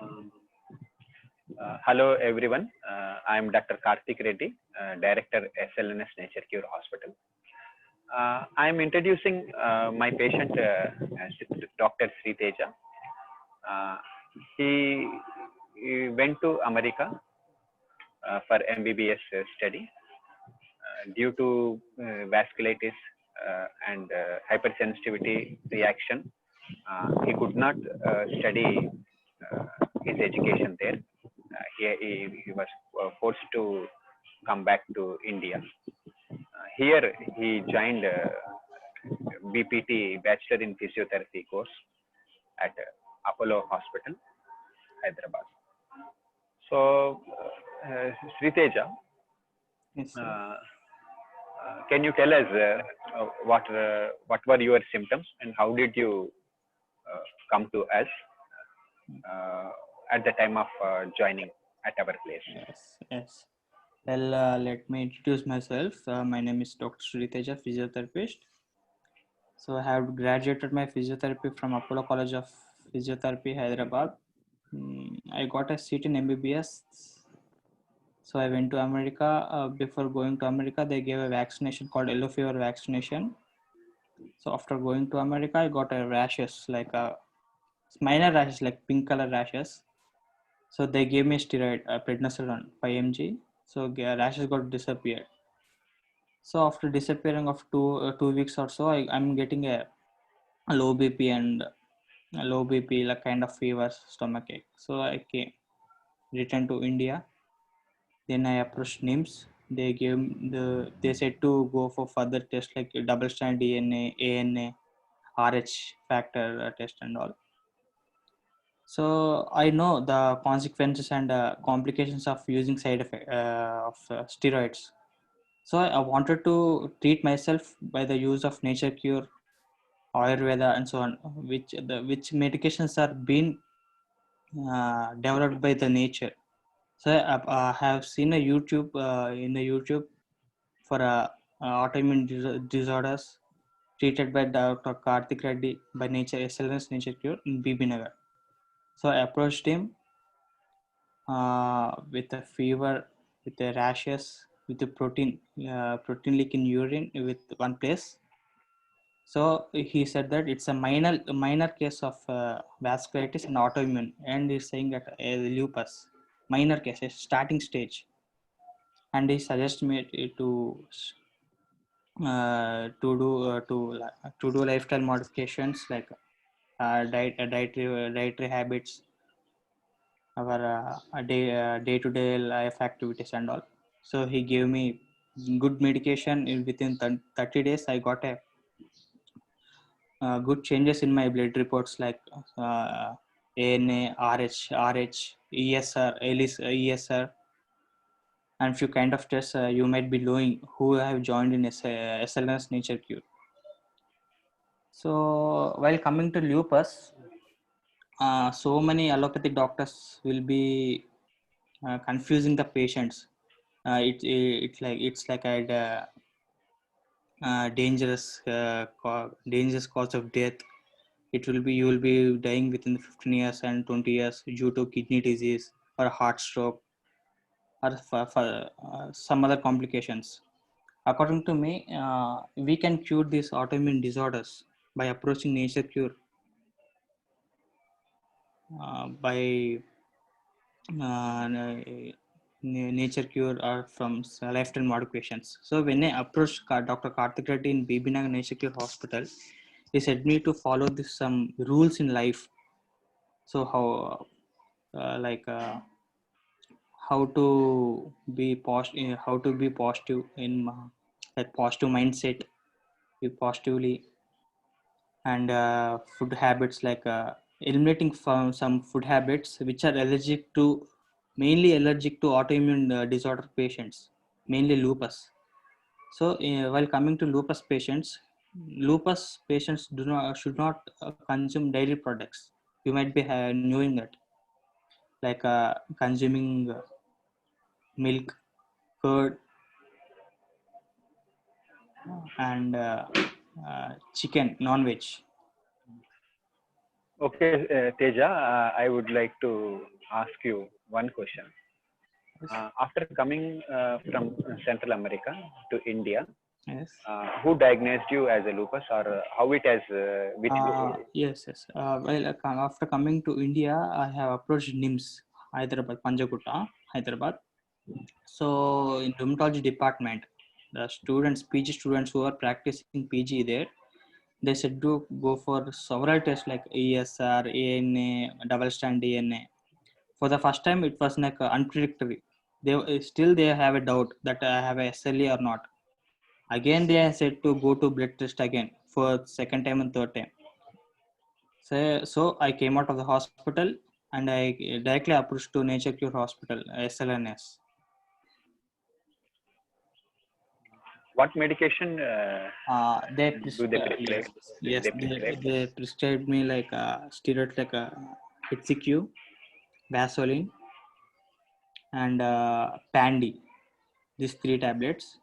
Um, Hello everyone. I am Dr. Karthik Reddy, Director SLNS Nature Cure Hospital. I am introducing my patient, Dr. Sri Teja. Uh, he, he went to America for MBBS study due to vasculitis and hypersensitivity reaction. He could not study uh, his education there. He was forced to come back to India. Here he joined BPT Bachelor in Physiotherapy course at Apollo Hospital, Hyderabad. So, Sri Teja, Yes, sir. uh, can you tell us what were your symptoms and how did you come to us uh, at the time of joining at our place? Yes, yes. Well, let me introduce myself. My name is Dr. Sriteja, physiotherapist. So I have graduated my physiotherapy from Apollo College of Physiotherapy, Hyderabad. I got a seat in MBBS. So I went to America. Before going to America, they gave a vaccination called yellow fever vaccination. So after going to America, I got a rashes, like a minor rashes, like pink color rashes. So they gave me steroid, prednisolone 5 mg. So rashes got disappeared. So after disappearing of 2 weeks or so, I'm getting a low BP and a low BP, like kind of fever, stomach ache. So I came, returned to India. Then I approached NIMS. They said to go for further tests like double strand DNA, ANA, RH factor test and all. So I know the consequences and complications of using side effect of steroids. So I wanted to treat myself by the use of nature cure, Ayurveda, and so on, which medications are being developed by the nature. So I have seen a YouTube in the YouTube for autoimmune disorders treated by Dr. Karthik Reddy by Nature Excellence Nature Cure in BB Nagar. So I approached him with a fever, with the rashes, with the protein leak in urine with one place. So he said that it's a minor case of vasculitis and autoimmune, and he's saying that lupus, minor case, a starting stage, and he suggests me to do lifestyle modifications like dietary habits, our day-to-day life activities and all. So he gave me good medication. Within 30 days, I got a good changes in my blood reports like ANA, RH, ESR, ESR, and few kind of tests you might be knowing who have joined in SLNS Nature Cure. So while coming to lupus, so many allopathic doctors will be confusing the patients. It's like a dangerous cause of death. It will be You will be dying within 15 years and 20 years due to kidney disease or heart stroke or some other complications. According to me, we can cure these autoimmune disorders by approaching nature cure by nature cure or from lifestyle modifications. So when I approached Dr. Karthik Reddy in Bibinagar Nature Cure Hospital, he said me to follow some rules in life. So like how to be positive, how to be positive in like positive mindset, be positively, and food habits like eliminating from some food habits which are mainly allergic to autoimmune disorder patients, mainly lupus. So while coming to lupus patients do not should not consume dairy products. You might be knowing that, like consuming milk, curd, and chicken, non-veg. Okay, Teja, I would like to ask you one question. Yes. After coming from Central America to India, Yes. who diagnosed you as a lupus, or how it has which Yes, yes. After coming to India, I have approached NIMS, Hyderabad, Panjagutta, Hyderabad. So in rheumatology department, the students, PG students who are practicing PG there, they said to go for several tests like ESR, ANA, double strand DNA. For the first time, it was like unpredictable. They still they have a doubt that I have a SLE or not. Again, they said to go to blood test again for second time and third time. So I came out of the hospital and I directly approached to Nature Cure Hospital, SLNS. what medication They do they prescribe? yes, They prescribe. they prescribed me like steroids like HCQ, Vaseline, and Pandy. These three tablets.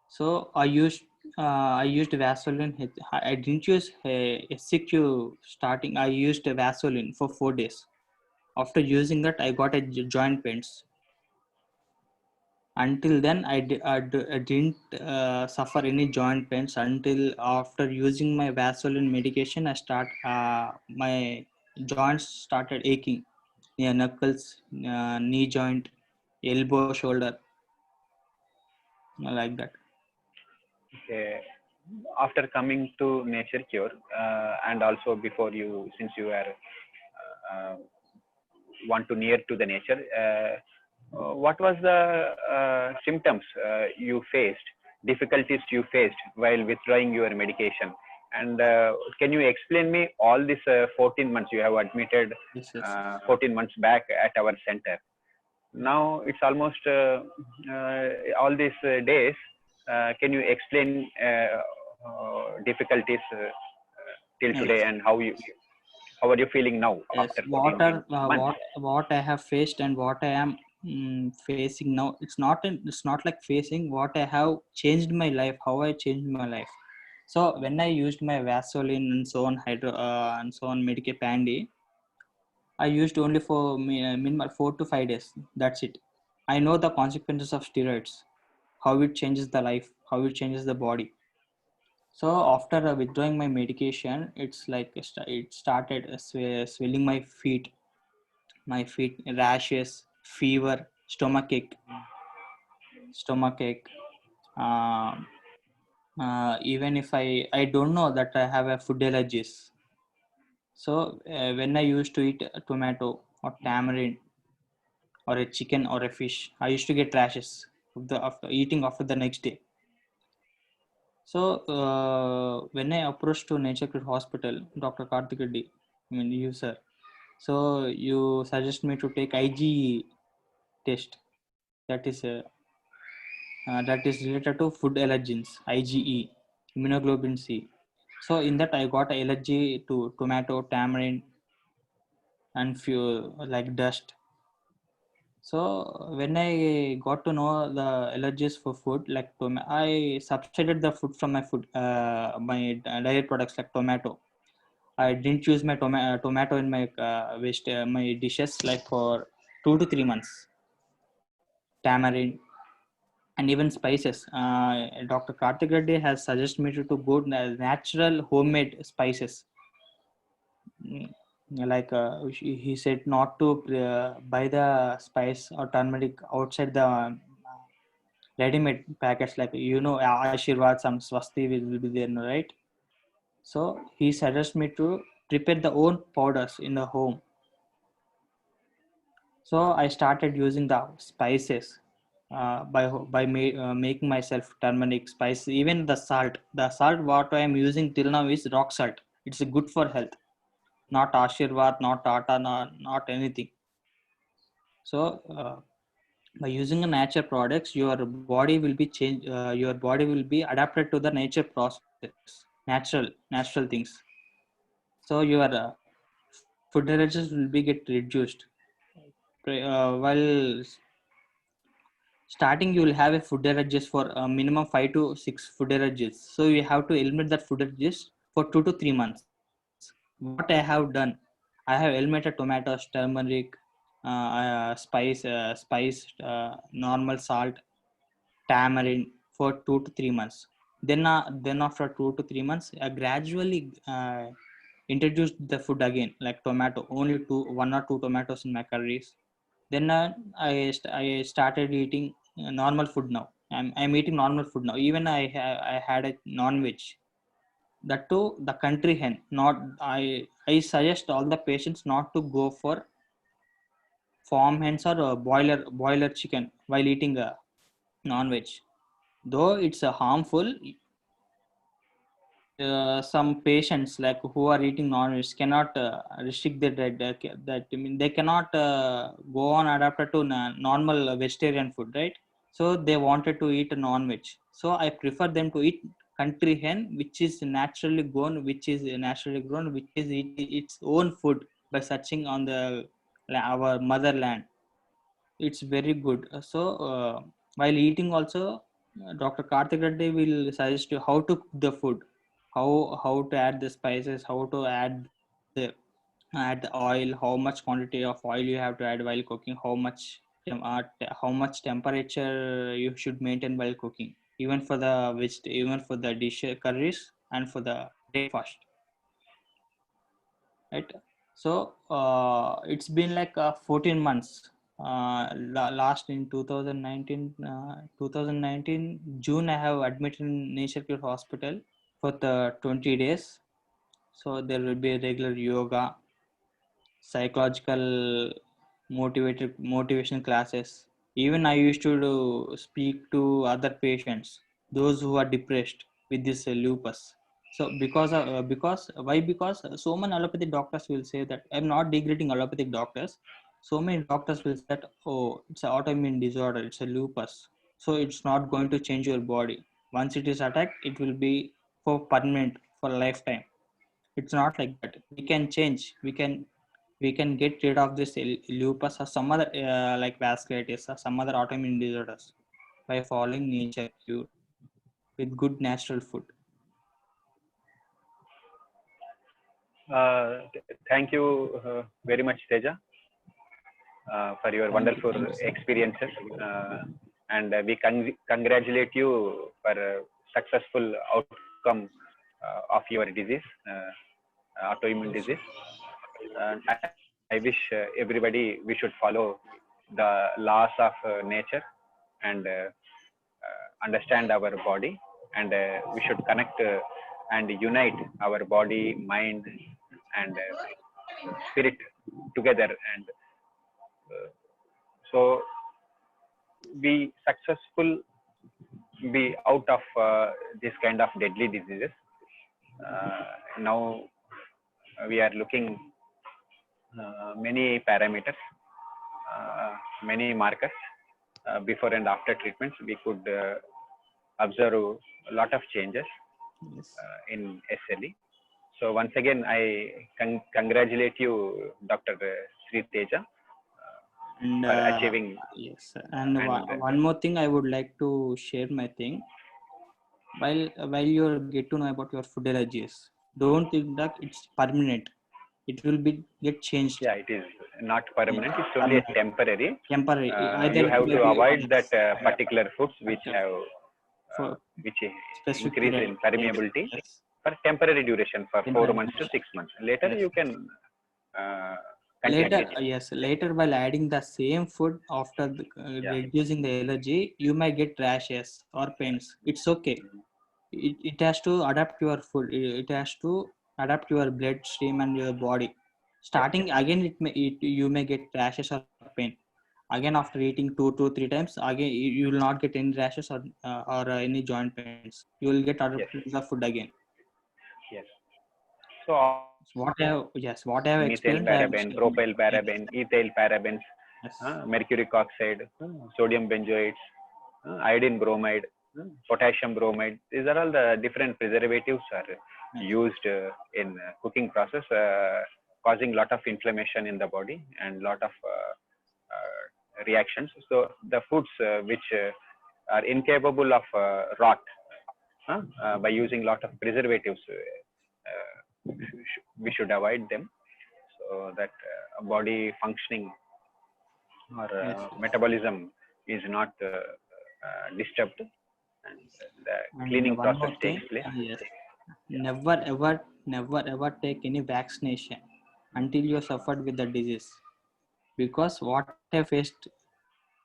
So I used Vaseline. I didn't use HCQ starting. I used Vaseline for 4 days. After using that, I got a joint pains. Until then, I didn't suffer any joint pains until after using my Vaseline medication. My joints started aching near knuckles, knee joint, elbow, shoulder, like that. Okay. After coming to Nature Cure, and also before you, since you are want to near to the nature, what was the symptoms you faced, difficulties you faced while withdrawing your medication? And can you explain me all this 14 months you have admitted Yes, yes. 14 months back at our center? Now it's almost all these days. Can you explain difficulties till today, Yes. and how are you feeling now Yes, after 14 months? what I have faced and what I am facing now. It's not like facing what I have changed my life. How I changed my life. So when I used my Vaseline and so on and so on Medicaid Pandy, I used only for minimal 4 to 5 days. That's it. I know the consequences of steroids, how it changes the life, how it changes the body. So after withdrawing my medication, it's like it started swelling my feet, rashes, fever, stomach ache. Um Even if I don't know that I have a food allergies. So when I used to eat a tomato or tamarind or a chicken or a fish, I used to get rashes after eating after the next day. So when I approached to Nature Cure Hospital, Dr. Karthik Reddy, I mean you sir. So you suggest me to take IgE test. That is related to food allergens, IgE, immunoglobulin C. So in that I got allergy to tomato, tamarind, and few like dust. So when I got to know the allergies for food, like I substituted the food from my dairy products like tomato. I didn't use my tomato in my my dishes like for 2 to 3 months. Tamarind and even spices. Dr. Karthik Reddy has suggested me to go natural homemade spices. Mm, like he said not to buy the spice or turmeric outside the ready-made packets, like Ashirwad, some Swasti will be there, no, right? So he suggests me to prepare the own powders in the home. So I started using the spices making myself turmeric spice, even the salt. The salt what I am using till now is rock salt. It's good for health, not Ashirwad, not Tata, not anything. So by using a nature products, your body will be changed. Your body will be adapted to the nature process, natural things. So your food allergies will be get reduced. While starting, you will have a food allergies for a minimum 5 to 6 food allergies. So you have to eliminate that food allergies for 2 to 3 months. What I have done. I have eliminated tomatoes, turmeric, spice, normal salt, tamarind for 2 to 3 months. Then after 2 to 3 months, I gradually introduced the food again, like tomato, only one or two tomatoes in my curries. Then I started eating normal food now. I'm eating normal food now. Even I had a non-veg. That too, the country hen. Not I suggest all the patients not to go for farm hens or boiler chicken while eating non-veg. Though it's harmful, some patients like who are eating non-veg cannot restrict their diet. That I mean, they cannot go on adapted to normal vegetarian food, right? So they wanted to eat a non-veg. So I prefer them to eat country hen, which is naturally grown, which is its own food by searching on the our motherland. It's very good. While eating also, Dr. Karthik Reddy will suggest you how to cook the food, how to add the spices, how to add the oil, how much quantity of oil you have to add while cooking, how much temperature you should maintain while cooking, even for the dish curries and for the breakfast, right? So it's been like 14 months. Last in 2019 June, I have admitted in Nature Cure Hospital for the 20 days. So there will be regular yoga, psychological motivation classes. Even I used to speak to other patients, those who are depressed with this lupus. So because why? Because so many allopathic doctors will say that I'm not degrading allopathic doctors. So many doctors will say that, oh, it's an autoimmune disorder, it's a lupus, so it's not going to change your body. Once it is attacked, it will be for permanent, for lifetime. It's not like that. We can change. We can get rid of this lupus or some other like vasculitis or some other autoimmune disorders by following nature cure with good natural food. Thank you very much, Teja, for your wonderful Thank you, sir. experiences. And we congratulate you for successful outcome of your disease, autoimmune Yes, sir. disease. I wish everybody we should follow the laws of nature and understand our body, and we should connect and unite our body, mind, and spirit together, and so be successful, be out of this kind of deadly diseases. Now we are looking many parameters, many markers before and after treatments. We could observe a lot of changes Yes. in SLE. So once again, I congratulate you, Dr. Sri Teja, And for achieving yes, sir. And and one more thing I would like to share my thing. While you get to know about your food allergies, don't think that it's permanent. It will be get changed. yeah, it is not Yeah, permanent. It's only a permanent, temporary. temporary. Either You it have may to be avoid that particular foods which uh, have for which specific increase period. in Yes, permeability yes. for temporary duration for 4 months to Temporary. 6 months. Later, Yes. you can uh, Later, continue. yes, later while adding the same food after Yeah. reducing the allergy, you might get rashes or pains. It's okay. It has to adapt your food. It has to adapt your bloodstream and your body. Yes. Starting again, you may get rashes or pain. Again, after eating two, 3 times, again you will not get any rashes or any joint pains. You will get Yes. adapted to the food again. Yes. So What I have methyl experienced, I have paraben, shared. propyl Yes, paraben, ethyl parabens, yes, mercury oxide, sodium benzoates, iodine bromide, potassium bromide. These are all the different preservatives are yes, used in cooking process, causing lot of inflammation in the body and lot of reactions. So the foods which are incapable of rot by using lot of preservatives, we should avoid them. So so that body functioning or Yes. metabolism is not disturbed, and the And cleaning one process more takes thing, place. yes, Yeah. never ever take any vaccination until you suffered with the disease. Because what I faced,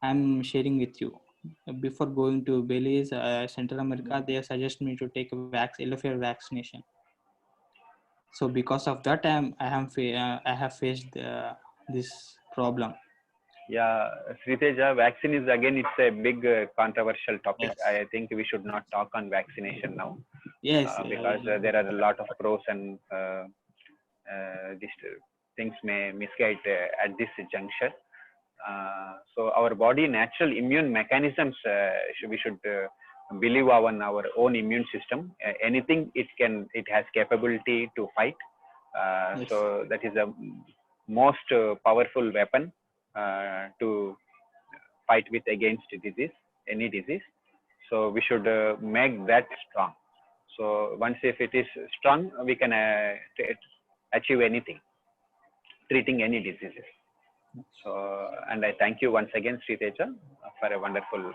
I'm sharing with you. Before going to Belize, Central America, they suggest me to take a yellow fever vaccination. So because of that, I have faced this problem. Yeah, Sriteja, vaccine is again, it's a big controversial topic. Yes. I think we should not talk on vaccination now Yes. because there are a lot of pros and these things may misguide at this juncture. So our body natural immune mechanisms, we should believe our own immune system. Anything it has capability to fight. Yes. So that is the most powerful weapon to fight with against disease, any disease. So we should make that strong. So once if it is strong, we can achieve anything, treating any diseases. So, and I thank you once again, Sriteja, for a wonderful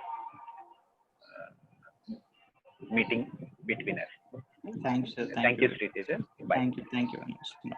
meeting between us. Thanks, sir. Thank Thank you. you, Sriteja. Bye. Thank you. Thank you very much.